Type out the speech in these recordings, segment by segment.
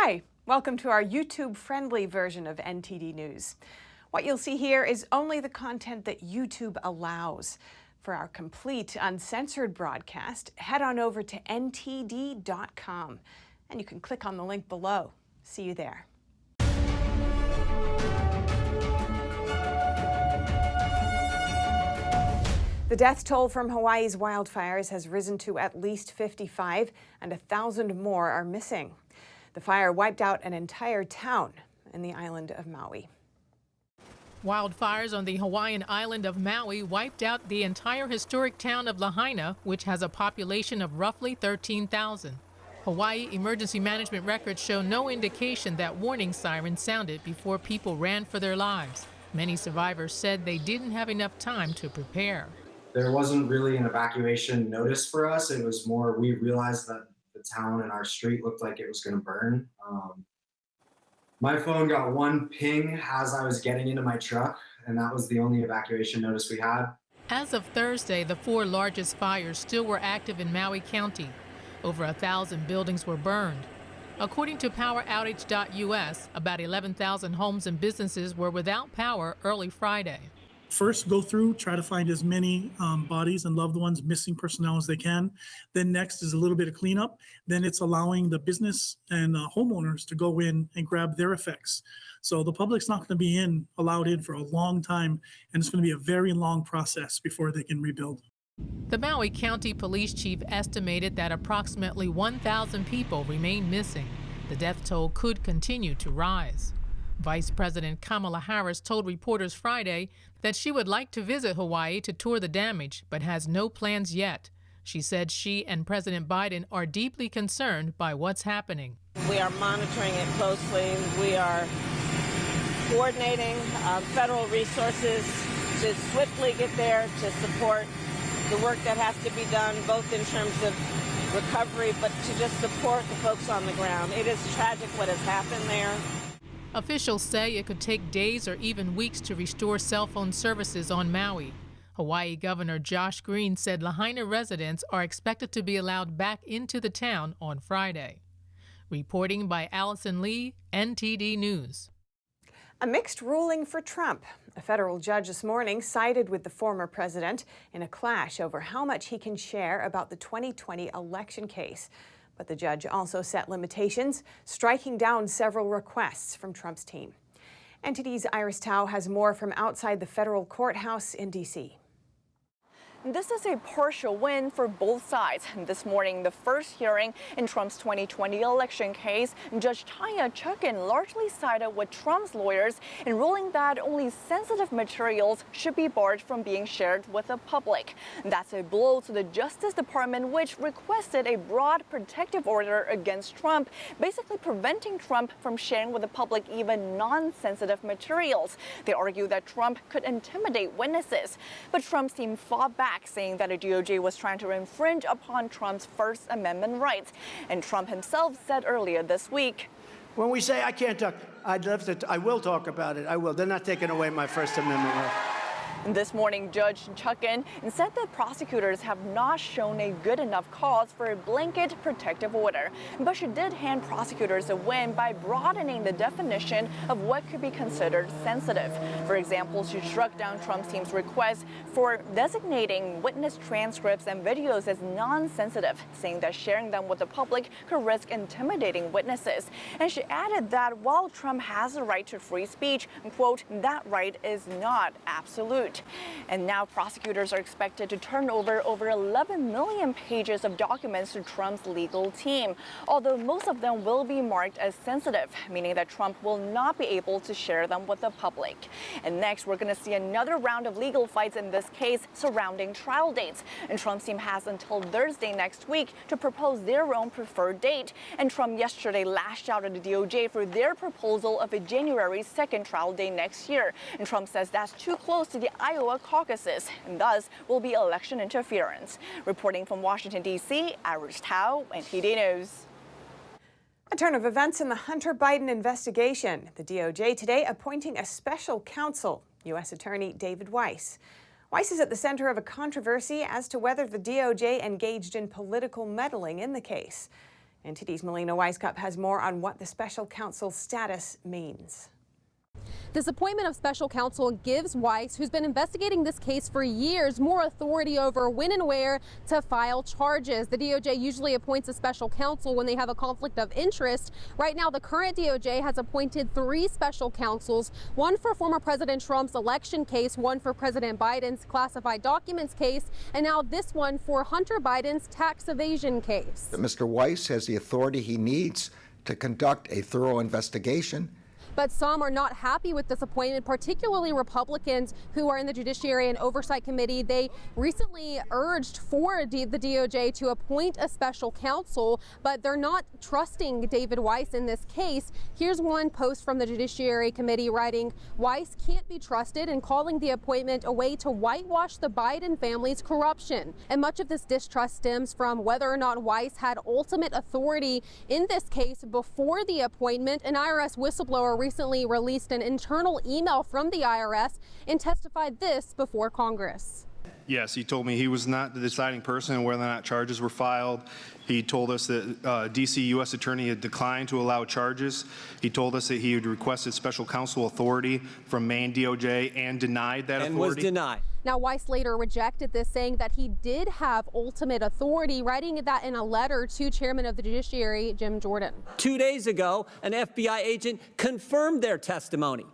Hi, welcome to our YouTube-friendly version of NTD News. What you'll see here is only the content that YouTube allows. For our complete, uncensored broadcast, head on over to ntd.com, and you can click on the link below. See you there. The death toll from Hawaii's wildfires has risen to at least 55, and 1,000 more are missing. The fire wiped out an entire town in the island of Maui. Wildfires on the Hawaiian island of Maui wiped out the entire historic town of Lahaina, which has a population of roughly 13,000. Hawaii emergency management records show no indication that warning sirens sounded before people ran for their lives. Many survivors said they didn't have enough time to prepare. There wasn't really an evacuation notice for us. It was more, we realized that the town and our street looked like it was going to burn. My phone got one ping as I was getting into my truck, and that was the only evacuation notice we had. As of Thursday, the 4 largest fires still were active in Maui County. Over 1,000 buildings were burned. According to PowerOutage.us, about 11,000 homes and businesses were without power early Friday. First, go through, try to find as many bodies and loved ones, missing personnel as they can. Then next is a little bit of cleanup. Then it's allowing the business and homeowners to go in and grab their effects. So the public's not going to be allowed in for a long time, and it's going to be a very long process before they can rebuild. The Maui County Police Chief estimated that approximately 1,000 people remain missing. The death toll could continue to rise. Vice President Kamala Harris told reporters Friday that she would like to visit Hawaii to tour the damage, but has no plans yet. She said she and President Biden are deeply concerned by what's happening. We are monitoring it closely. We are coordinating federal resources to swiftly get there to support the work that has to be done, both in terms of recovery, but to just support the folks on the ground. It is tragic what has happened there. Officials say it could take days or even weeks to restore cell phone services on Maui. Hawaii Governor Josh Green said Lahaina residents are expected to be allowed back into the town on Friday. Reporting by Allison Lee, NTD News. A mixed ruling for Trump. A federal judge this morning sided with the former president in a clash over how much he can share about the 2020 election case. But the judge also set limitations, striking down several requests from Trump's team. NTD's Iris Tao has more from outside the federal courthouse in D.C. This is a partial win for both sides. This morning, the first hearing in Trump's 2020 election case, Judge Tanya Chukin largely sided with Trump's lawyers in ruling that only sensitive materials should be barred from being shared with the public. That's a blow to the Justice Department, which requested a broad protective order against Trump, basically preventing Trump from sharing with the public even non-sensitive materials. They argue that Trump could intimidate witnesses, but Trump's team fought back, saying that a DOJ was trying to infringe upon Trump's First Amendment rights. And Trump himself said earlier this week, when we say I can't talk, I will talk about it. I will. They're not taking away my First Amendment right. This morning, Judge Chukin said that prosecutors have not shown a good enough cause for a blanket protective order. But she did hand prosecutors a win by broadening the definition of what could be considered sensitive. For example, she struck down Trump's team's request for designating witness transcripts and videos as non-sensitive, saying that sharing them with the public could risk intimidating witnesses. And she added that while Trump has the right to free speech, quote, that right is not absolute. And now prosecutors are expected to turn over 11 million pages of documents to Trump's legal team, although most of them will be marked as sensitive, meaning that Trump will not be able to share them with the public. And next, we're going to see another round of legal fights in this case surrounding trial dates. And Trump's team has until Thursday next week to propose their own preferred date. And Trump yesterday lashed out at the DOJ for their proposal of a January 2nd trial date next year. And Trump says that's too close to the Iowa caucuses and thus will be election interference. Reporting from Washington, D.C., Iris Tao, NTD News. A turn of events in the Hunter Biden investigation. The DOJ today appointing a special counsel, U.S. Attorney David Weiss. Weiss is at the center of a controversy as to whether the DOJ engaged in political meddling in the case. NTD's Melina Weiss has more on what the special counsel's status means. This appointment of special counsel gives Weiss, who's been investigating this case for years, more authority over when and where to file charges. The DOJ usually appoints a special counsel when they have a conflict of interest. Right now, the current DOJ has appointed 3 special counsels, one for former President Trump's election case, one for President Biden's classified documents case, and now this one for Hunter Biden's tax evasion case. Mr. Weiss has the authority he needs to conduct a thorough investigation. But some are not happy with this appointment, particularly Republicans who are in the Judiciary and Oversight Committee. They recently urged for the DOJ to appoint a special counsel, but they're not trusting David Weiss in this case. Here's one post from the Judiciary Committee writing, Weiss can't be trusted, and calling the appointment a way to whitewash the Biden family's corruption. And much of this distrust stems from whether or not Weiss had ultimate authority in this case before the appointment. An IRS whistleblower recently released an internal email from the IRS and testified this before Congress. Yes, he told me he was not the deciding person on whether or not charges were filed. He told us that D.C. U.S. Attorney had declined to allow charges. He told us that he had requested special counsel authority from Maine DOJ and denied that authority. And was denied. Now, Weiss later rejected this, saying that he did have ultimate authority, writing that in a letter to Chairman of the Judiciary, Jim Jordan. 2 days ago, an FBI agent confirmed their testimony.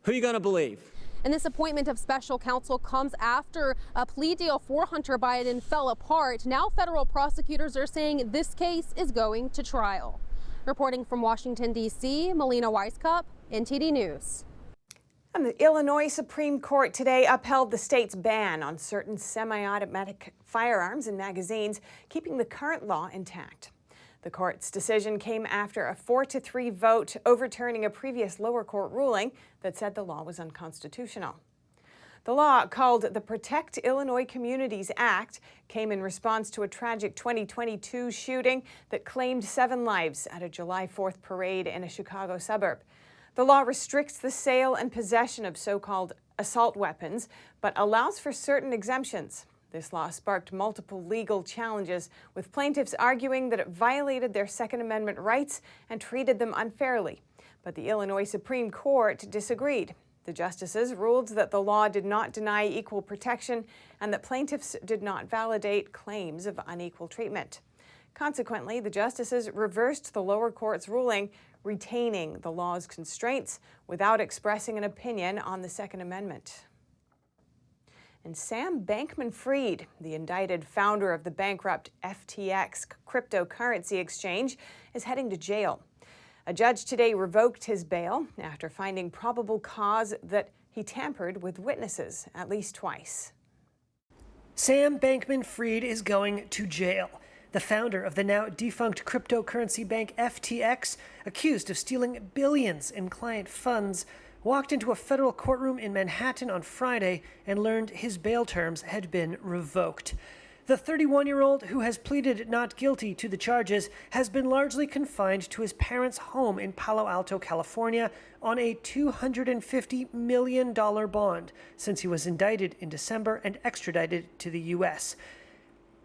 Who are you going to believe? And this appointment of special counsel comes after a plea deal for Hunter Biden fell apart. Now federal prosecutors are saying this case is going to trial. Reporting from Washington, D.C., Melina Weiss, NTD News. And the Illinois Supreme Court today upheld the state's ban on certain semi-automatic firearms and magazines, keeping the current law intact. The court's decision came after a 4-3 vote overturning a previous lower court ruling that said the law was unconstitutional. The law, called the Protect Illinois Communities Act, came in response to a tragic 2022 shooting that claimed 7 lives at a July 4th parade in a Chicago suburb. The law restricts the sale and possession of so-called assault weapons, but allows for certain exemptions. This law sparked multiple legal challenges, with plaintiffs arguing that it violated their Second Amendment rights and treated them unfairly. But the Illinois Supreme Court disagreed. The justices ruled that the law did not deny equal protection and that plaintiffs did not validate claims of unequal treatment. Consequently, the justices reversed the lower court's ruling, retaining the law's constraints without expressing an opinion on the Second Amendment. And Sam Bankman-Fried, the indicted founder of the bankrupt FTX cryptocurrency exchange, is heading to jail. A judge today revoked his bail after finding probable cause that he tampered with witnesses at least twice. Sam Bankman-Fried is going to jail. The founder of the now defunct cryptocurrency bank FTX, accused of stealing billions in client funds, walked into a federal courtroom in Manhattan on Friday and learned his bail terms had been revoked. The 31-year-old, who has pleaded not guilty to the charges, has been largely confined to his parents' home in Palo Alto, California, on a $250 million bond since he was indicted in December and extradited to the U.S.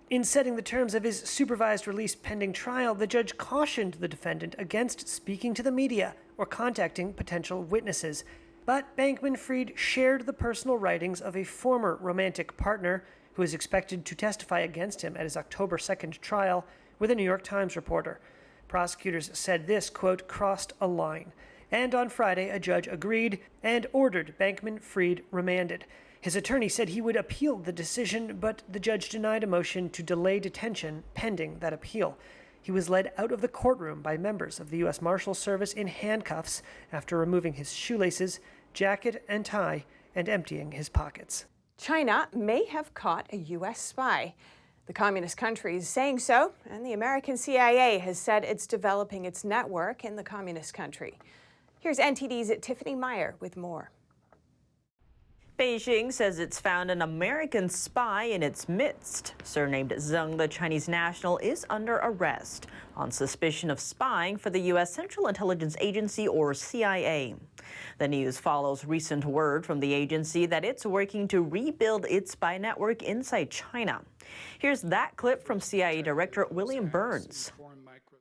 In setting the terms of his supervised release pending trial, the judge cautioned the defendant against speaking to the media or contacting potential witnesses. But Bankman-Fried shared the personal writings of a former romantic partner who is expected to testify against him at his October 2nd trial with a New York Times reporter. Prosecutors said this, quote, crossed a line. And on Friday, a judge agreed and ordered Bankman-Fried remanded. His attorney said he would appeal the decision, but the judge denied a motion to delay detention pending that appeal. He was led out of the courtroom by members of the U.S. Marshal Service in handcuffs after removing his shoelaces, jacket, and tie, and emptying his pockets. China may have caught a U.S. spy. The communist country is saying so, and the American CIA has said it's developing its network in the communist country. Here's NTD's Tiffany Meyer with more. Beijing says it's found an American spy in its midst. Surnamed Zheng, the Chinese national is under arrest on suspicion of spying for the U.S. Central Intelligence Agency, or CIA. The news follows recent word from the agency that it's working to rebuild its spy network inside China. Here's that clip from CIA Director William Burns.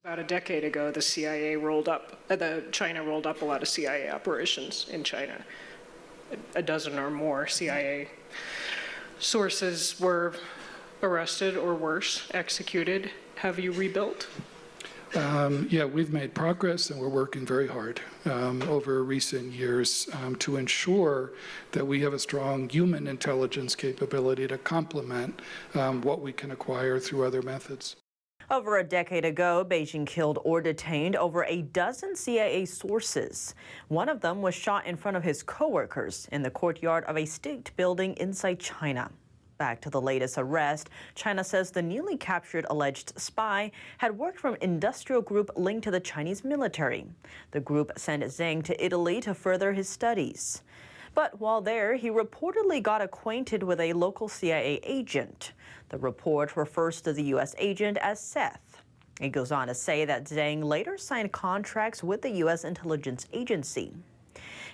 About a decade ago, China rolled up a lot of CIA operations in China. A dozen or more CIA sources were arrested or worse, executed. Have you rebuilt? Yeah, we've made progress, and we're working very hard over recent years to ensure that we have a strong human intelligence capability to complement what we can acquire through other methods. Over a decade ago, Beijing killed or detained over a dozen CIA sources. One of them was shot in front of his coworkers in the courtyard of a state building inside China. Back to the latest arrest, China says the newly captured alleged spy had worked for an industrial group linked to the Chinese military. The group sent Zhang to Italy to further his studies. But while there, he reportedly got acquainted with a local CIA agent. The report refers to the U.S. agent as Seth. It goes on to say that Zhang later signed contracts with the U.S. intelligence agency.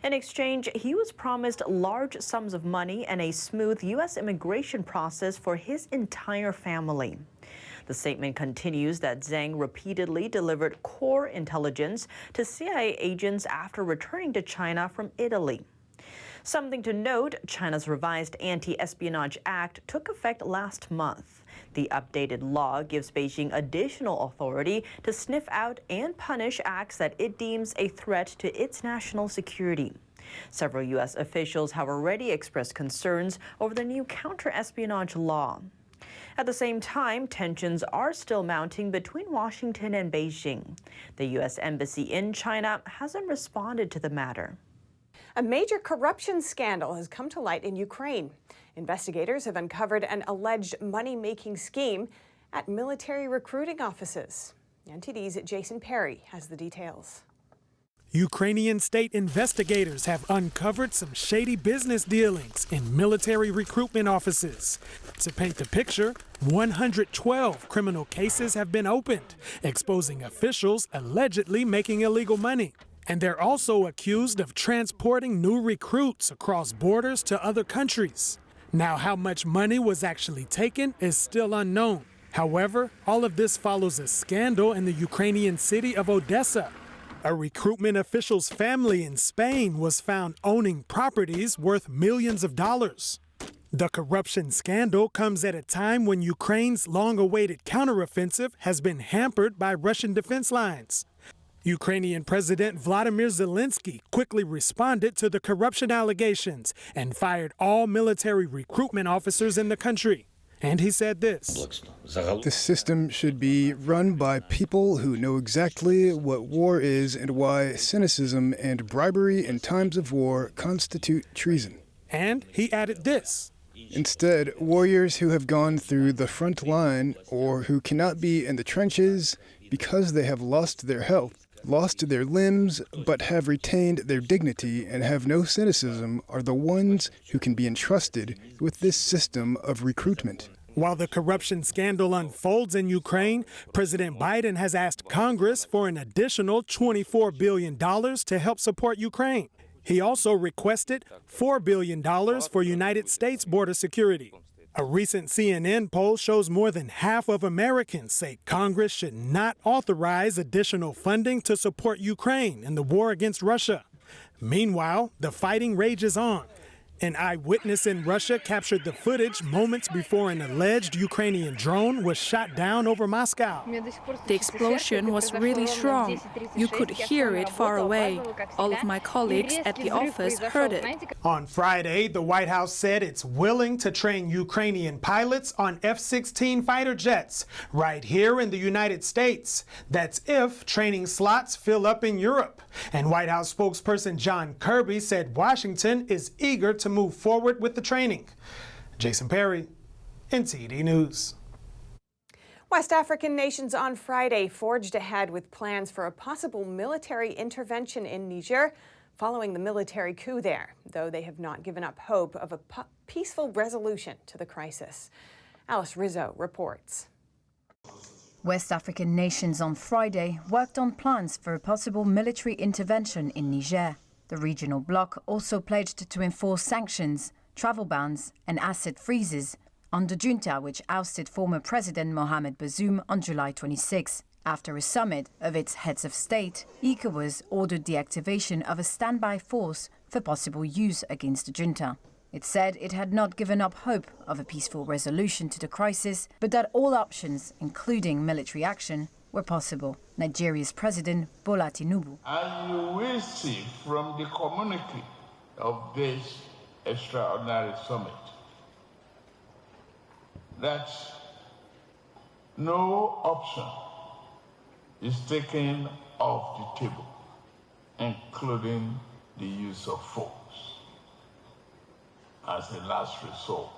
In exchange, he was promised large sums of money and a smooth U.S. immigration process for his entire family. The statement continues that Zhang repeatedly delivered core intelligence to CIA agents after returning to China from Italy. Something to note, China's revised Anti-Espionage Act took effect last month. The updated law gives Beijing additional authority to sniff out and punish acts that it deems a threat to its national security. Several U.S. officials have already expressed concerns over the new counter-espionage law. At the same time, tensions are still mounting between Washington and Beijing. The U.S. Embassy in China hasn't responded to the matter. A major corruption scandal has come to light in Ukraine. Investigators have uncovered an alleged money-making scheme at military recruiting offices. NTD's Jason Perry has the details. Ukrainian state investigators have uncovered some shady business dealings in military recruitment offices. To paint the picture, 112 criminal cases have been opened, exposing officials allegedly making illegal money. And they're also accused of transporting new recruits across borders to other countries. Now, how much money was actually taken is still unknown. However, all of this follows a scandal in the Ukrainian city of Odessa. A recruitment official's family in Spain was found owning properties worth millions of dollars. The corruption scandal comes at a time when Ukraine's long-awaited counteroffensive has been hampered by Russian defense lines. Ukrainian President Vladimir Zelensky quickly responded to the corruption allegations and fired all military recruitment officers in the country. And he said this: "The system should be run by people who know exactly what war is and why cynicism and bribery in times of war constitute treason." And he added this: "Instead, warriors who have gone through the front line or who cannot be in the trenches because they have lost their health, lost their limbs, but have retained their dignity and have no cynicism are the ones who can be entrusted with this system of recruitment." While the corruption scandal unfolds in Ukraine, President Biden has asked Congress for an additional $24 billion to help support Ukraine. He also requested $4 billion for United States border security. A recent CNN poll shows more than half of Americans say Congress should not authorize additional funding to support Ukraine in the war against Russia. Meanwhile, the fighting rages on. An eyewitness in Russia captured the footage moments before an alleged Ukrainian drone was shot down over Moscow. The explosion was really strong. You could hear it far away. All of my colleagues at the office heard it. On Friday, the White House said it's willing to train Ukrainian pilots on F-16 fighter jets right here in the United States. That's if training slots fill up in Europe. And White House spokesperson John Kirby said Washington is eager to move forward with the training. Jason Perry, NTD News. West African nations on Friday forged ahead with plans for a possible military intervention in Niger following the military coup there, though they have not given up hope of a peaceful resolution to the crisis. Alice Rizzo reports. West African nations on Friday worked on plans for a possible military intervention in Niger. The regional bloc also pledged to enforce sanctions, travel bans and asset freezes on the junta which ousted former President Mohamed Bazoum on July 26. After a summit of its heads of state, ECOWAS ordered the activation of a standby force for possible use against the junta. It said it had not given up hope of a peaceful resolution to the crisis, but that all options, including military action, were possible. Nigeria's President Bola Tinubu. And you will see from the communique of this extraordinary summit that no option is taken off the table, including the use of force as a last resort.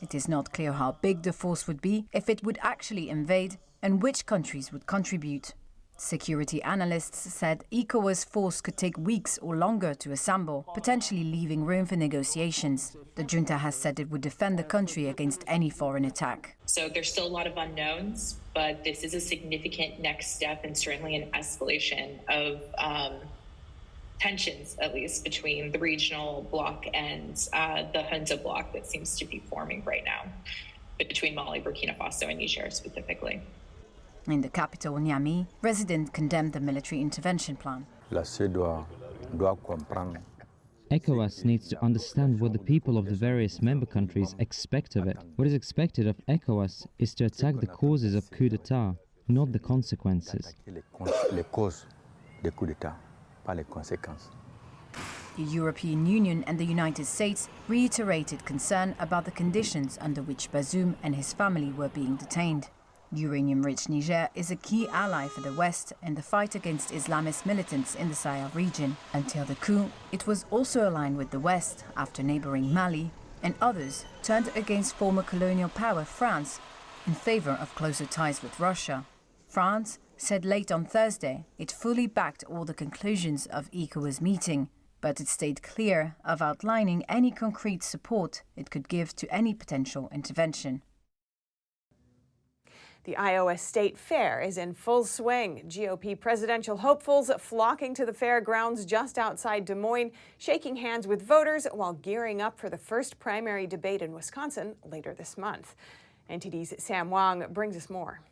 It is not clear how big the force would be, if it would actually invade, and which countries would contribute. Security analysts said ECOWAS force could take weeks or longer to assemble, potentially leaving room for negotiations. The junta has said it would defend the country against any foreign attack. So there's still a lot of unknowns, but this is a significant next step and certainly an escalation of tensions, at least between the regional bloc and the junta bloc that seems to be forming right now, between Mali, Burkina Faso, and Niger specifically. In the capital, Niamey, residents condemned the military intervention plan. ECOWAS needs to understand what the people of the various member countries expect of it. What is expected of ECOWAS is to attack the causes of coup d'etat, not the consequences. The European Union and the United States reiterated concern about the conditions under which Bazoum and his family were being detained. Uranium-rich Niger is a key ally for the West in the fight against Islamist militants in the Sahel region. Until the coup, it was also aligned with the West after neighboring Mali and others turned against former colonial power France in favor of closer ties with Russia. France said late on Thursday it fully backed all the conclusions of ECOWAS meeting, but it stayed clear of outlining any concrete support it could give to any potential intervention. The Iowa State Fair is in full swing. GOP presidential hopefuls flocking to the fairgrounds just outside Des Moines, shaking hands with voters while gearing up for the first primary debate in Wisconsin later this month. NTD's Sam Wong brings us more.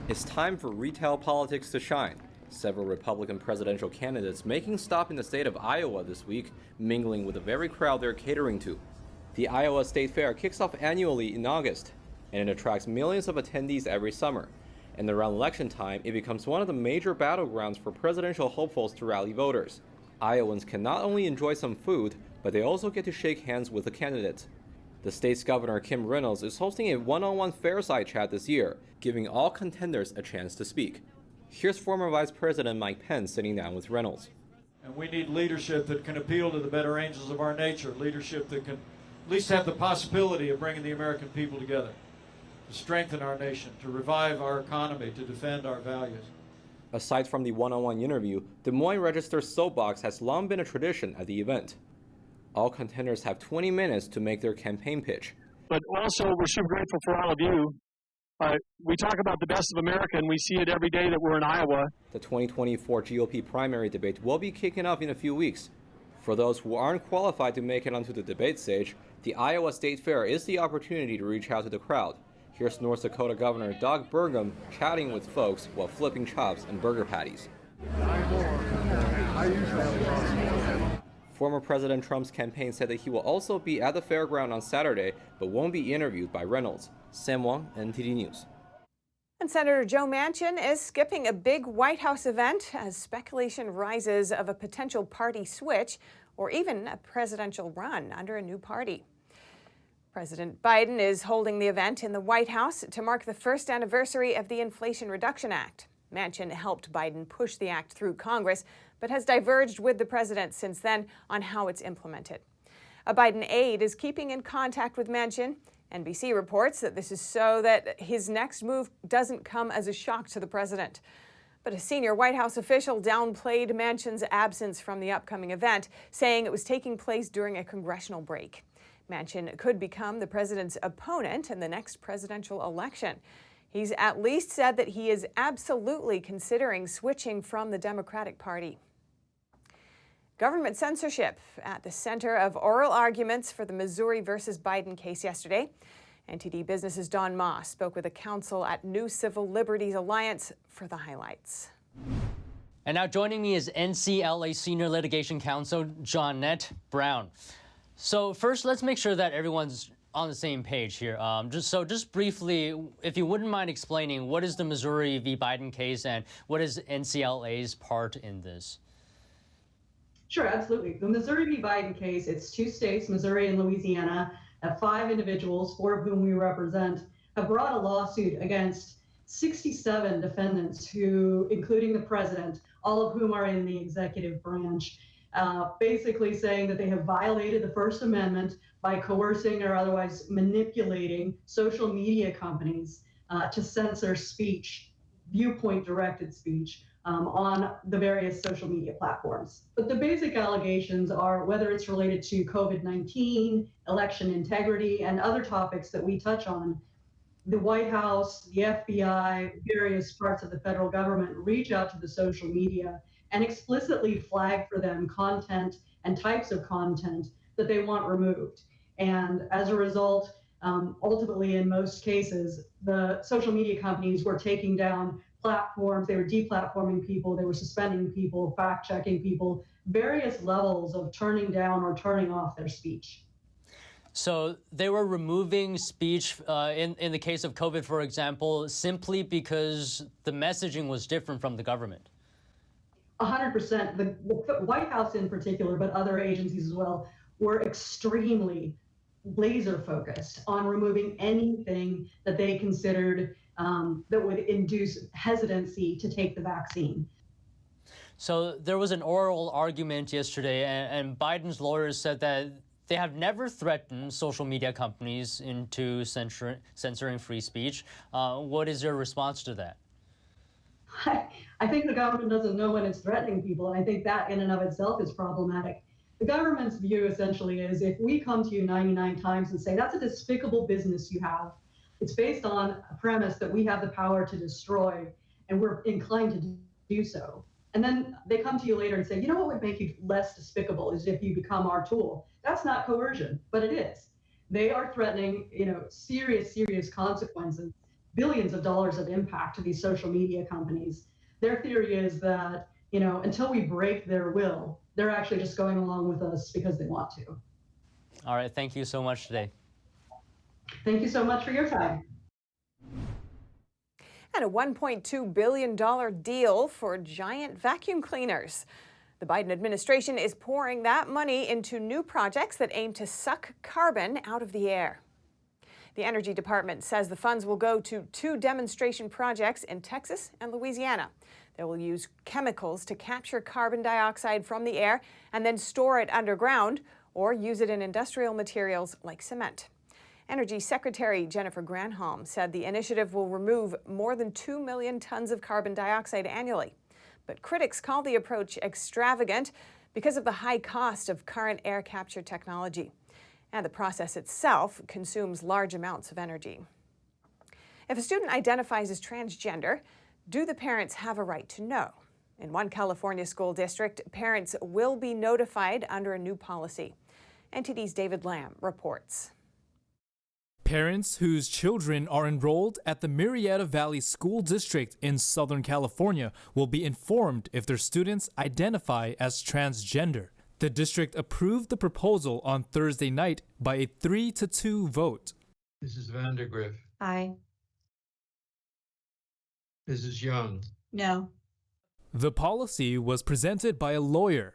It's time for retail politics to shine. Several Republican presidential candidates making stop in the state of Iowa this week, mingling with the very crowd they're catering to. The Iowa State Fair kicks off annually in August, and it attracts millions of attendees every summer. And around election time, it becomes one of the major battlegrounds for presidential hopefuls to rally voters. Iowans can not only enjoy some food, but they also get to shake hands with the candidates. The state's Governor Kim Reynolds is hosting a one-on-one fairside chat this year, giving all contenders a chance to speak. Here's former Vice President Mike Pence sitting down with Reynolds. And we need leadership that can appeal to the better angels of our nature, leadership that can at least have the possibility of bringing the American people together, to strengthen our nation, to revive our economy, to defend our values. Aside from the one-on-one interview, Des Moines Register's soapbox has long been a tradition at the event. All contenders have 20 minutes to make their campaign pitch. But also, we're so grateful for all of you. We talk about the best of America, and we see it every day that we're in Iowa. The 2024 GOP primary debate will be kicking off in a few weeks. For those who aren't qualified to make it onto the debate stage, the Iowa State Fair is the opportunity to reach out to the crowd. Here's North Dakota Governor Doug Burgum chatting with folks while flipping chops and burger patties. Former President Trump's campaign said that he will also be at the fairground on Saturday, but won't be interviewed by Reynolds. Sam Wong, NTD News. And Senator Joe Manchin is skipping a big White House event as speculation rises of a potential party switch or even a presidential run under a new party. President Biden is holding the event in the White House to mark the first anniversary of the Inflation Reduction Act. Manchin helped Biden push the act through Congress, but has diverged with the president since then on how it's implemented. A Biden aide is keeping in contact with Manchin. NBC reports that this is so that his next move doesn't come as a shock to the president. But a senior White House official downplayed Manchin's absence from the upcoming event, saying it was taking place during a congressional break. Manchin could become the president's opponent in the next presidential election. He's at least said that he is absolutely considering switching from the Democratic Party. Government censorship at the center of oral arguments for the Missouri versus Biden case yesterday. NTD Business's Don Moss spoke with a counsel at New Civil Liberties Alliance for the highlights. And now joining me is NCLA Senior Litigation Counsel Jeanette Brown. So first, let's make sure that everyone's on the same page here. Just briefly, if you wouldn't mind explaining, what is the Missouri v. Biden case and what is NCLA's part in this? Sure, absolutely. The Missouri v. Biden case, it's two states, Missouri and Louisiana, 5 individuals, 4 of whom we represent, have brought a lawsuit against 67 defendants who, including the president, all of whom are in the executive branch, basically saying that they have violated the First Amendment by coercing or otherwise manipulating social media companies to censor speech, viewpoint-directed speech, on the various social media platforms. But the basic allegations are whether it's related to COVID-19, election integrity, and other topics that we touch on. The White House, the FBI, various parts of the federal government reach out to the social media and explicitly flag for them content and types of content that they want removed. And as a result, ultimately in most cases, the social media companies were taking down platforms, they were deplatforming people, they were suspending people, fact-checking people, various levels of turning down or turning off their speech. So they were removing speech in the case of COVID, for example, simply because the messaging was different from the government. 100%. The White House in particular, but other agencies as well, were extremely laser focused on removing anything that they considered that would induce hesitancy to take the vaccine. So there was an oral argument yesterday, and Biden's lawyers said that they have never threatened social media companies into censoring free speech. What is your response to that? I think the government doesn't know when it's threatening people, and I think that in and of itself is problematic. The government's view essentially is if we come to you 99 times and say, that's a despicable business you have, it's based on a premise that we have the power to destroy, and we're inclined to do so. And then they come to you later and say, you know what would make you less despicable is if you become our tool. That's not coercion, but it is. They are threatening, serious consequences, billions of dollars of impact to these social media companies. Their theory is that, until we break their will, they're actually just going along with us because they want to. All right, thank you so much today. Thank you so much for your time. And a $1.2 billion deal for giant vacuum cleaners. The Biden administration is pouring that money into new projects that aim to suck carbon out of the air. The Energy Department says the funds will go to 2 demonstration projects in Texas and Louisiana. They will use chemicals to capture carbon dioxide from the air and then store it underground or use it in industrial materials like cement. Energy Secretary Jennifer Granholm said the initiative will remove more than 2 million tons of carbon dioxide annually. But critics call the approach extravagant because of the high cost of current air capture technology. And the process itself consumes large amounts of energy. If a student identifies as transgender, do the parents have a right to know? In one California school district, parents will be notified under a new policy. NTD's David Lamb reports. Parents whose children are enrolled at the Murrieta Valley School District in Southern California will be informed if their students identify as transgender. The district approved the proposal on Thursday night by a 3-2 vote. Mrs. Vandergriff. Aye. Mrs. Young. No. The policy was presented by a lawyer.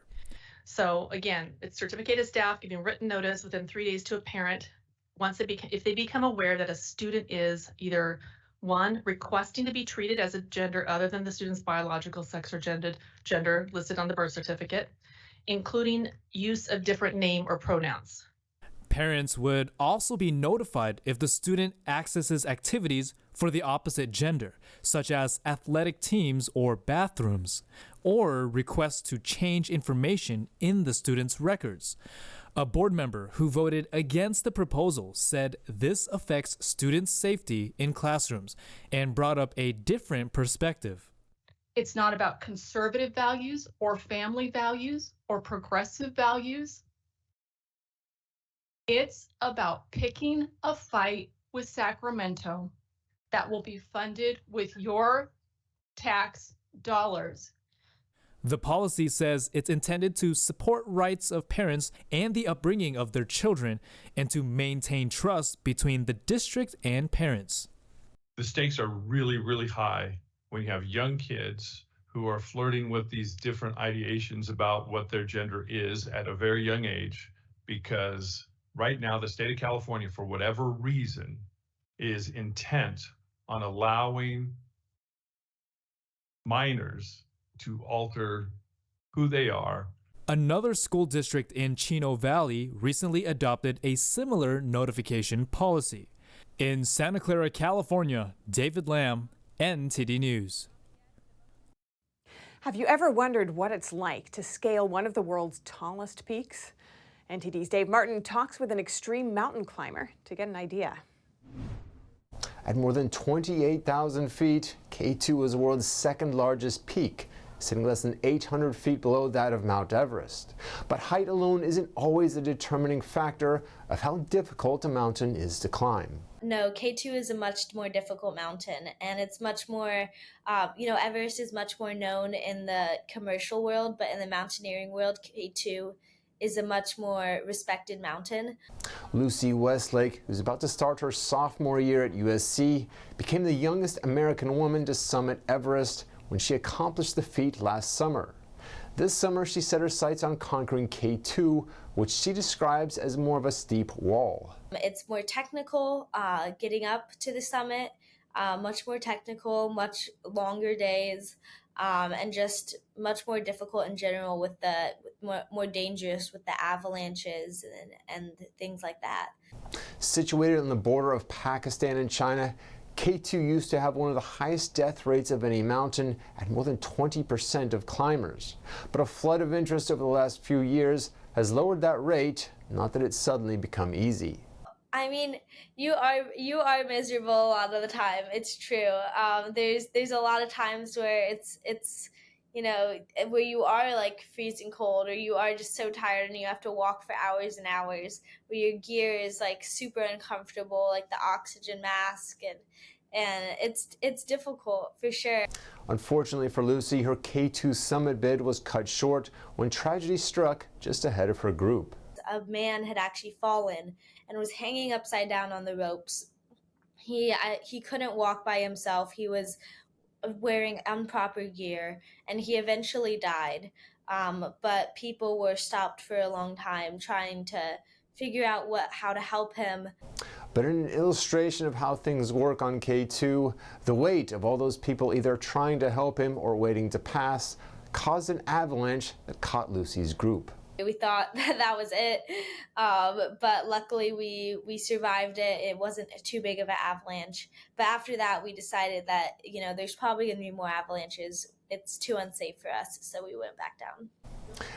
So again, it's certificated staff giving written notice within 3 days to a parent if they become aware that a student is either 1, requesting to be treated as a gender other than the student's biological sex or gender listed on the birth certificate, including use of different name or pronouns. Parents would also be notified if the student accesses activities for the opposite gender, such as athletic teams or bathrooms, or requests to change information in the student's records. A board member who voted against the proposal said this affects students' safety in classrooms and brought up a different perspective. It's not about conservative values or family values or progressive values. It's about picking a fight with Sacramento that will be funded with your tax dollars. The policy says it's intended to support rights of parents and the upbringing of their children and to maintain trust between the district and parents. The stakes are really, really high when you have young kids who are flirting with these different ideations about what their gender is at a very young age, because right now the state of California, for whatever reason, is intent on allowing minors to alter who they are. Another school district in Chino Valley recently adopted a similar notification policy. In Santa Clara, California, David Lamb, NTD News. Have you ever wondered what it's like to scale one of the world's tallest peaks? NTD's Dave Martin talks with an extreme mountain climber to get an idea. At more than 28,000 feet, K2 is the world's second largest peak, sitting less than 800 feet below that of Mount Everest. But height alone isn't always a determining factor of how difficult a mountain is to climb. No, K2 is a much more difficult mountain, and it's much more, Everest is much more known in the commercial world, but in the mountaineering world, K2 is a much more respected mountain. Lucy Westlake, who's about to start her sophomore year at USC, became the youngest American woman to summit Everest when she accomplished the feat last summer. This summer, she set her sights on conquering K2, which she describes as more of a steep wall. It's more technical, getting up to the summit, much more technical, much longer days, and just much more difficult in general with more dangerous with the avalanches and things like that. Situated on the border of Pakistan and China, K2 used to have one of the highest death rates of any mountain at more than 20% of climbers. But a flood of interest over the last few years has lowered that rate, not that it's suddenly become easy. I mean, you are miserable a lot of the time. It's true. There's a lot of times where it's where you are like freezing cold, or you are just so tired and you have to walk for hours and hours, where your gear is like super uncomfortable, like the oxygen mask, and it's difficult for sure. Unfortunately for Lucy, her K2 summit bid was cut short when tragedy struck just ahead of her group. A man had actually fallen and was hanging upside down on the ropes. He couldn't walk by himself. He was wearing improper gear, and he eventually died. But people were stopped for a long time trying to figure out how to help him. But in an illustration of how things work on K2, the weight of all those people either trying to help him or waiting to pass caused an avalanche that caught Lucy's group. We thought that was it, but luckily we survived it. It wasn't too big of an avalanche. But after that, we decided that, there's probably going to be more avalanches. It's too unsafe for us, so we went back down.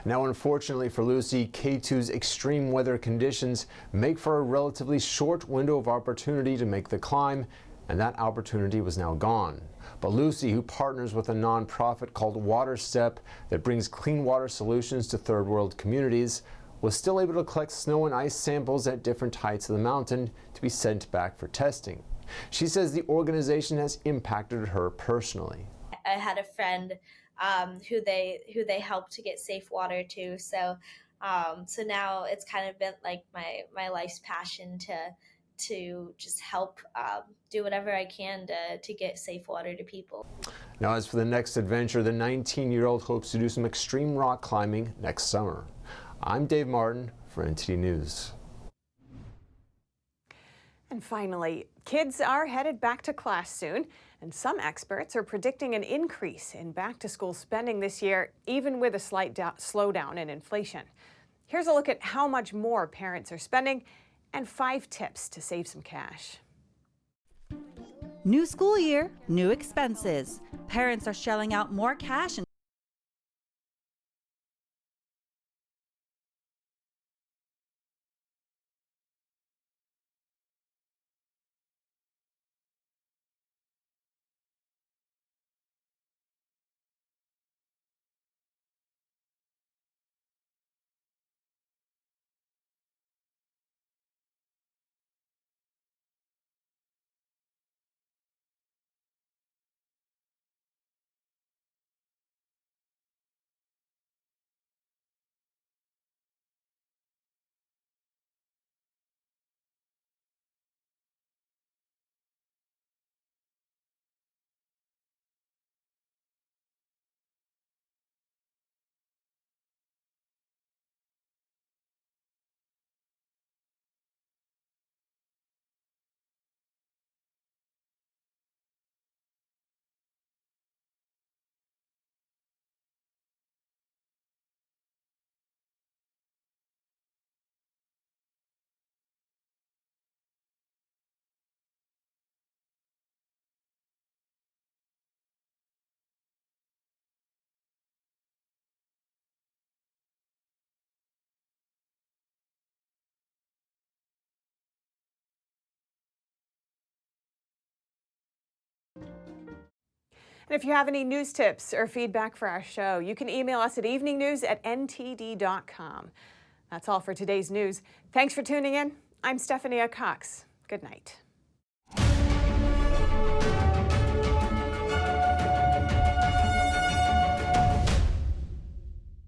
Now, unfortunately for Lucy, K2's extreme weather conditions make for a relatively short window of opportunity to make the climb, and that opportunity was now gone. But Lucy, who partners with a nonprofit called Water Step that brings clean water solutions to third world communities, was still able to collect snow and ice samples at different heights of the mountain to be sent back for testing. She says the organization has impacted her personally. I had a friend who they helped to get safe water to, so now it's kind of been like my life's passion to just help do whatever I can to get safe water to people. Now, as for the next adventure, the 19-year-old hopes to do some extreme rock climbing next summer. I'm Dave Martin for NTD News. And finally, kids are headed back to class soon, and some experts are predicting an increase in back-to-school spending this year, even with a slight slowdown in inflation. Here's a look at how much more parents are spending and 5 tips to save some cash. New school year, new expenses. Parents are shelling out more cash in And if you have any news tips or feedback for our show, you can email us at eveningnews@ntd.com. That's all for today's news. Thanks for tuning in. I'm Stephanie Cox. Good night.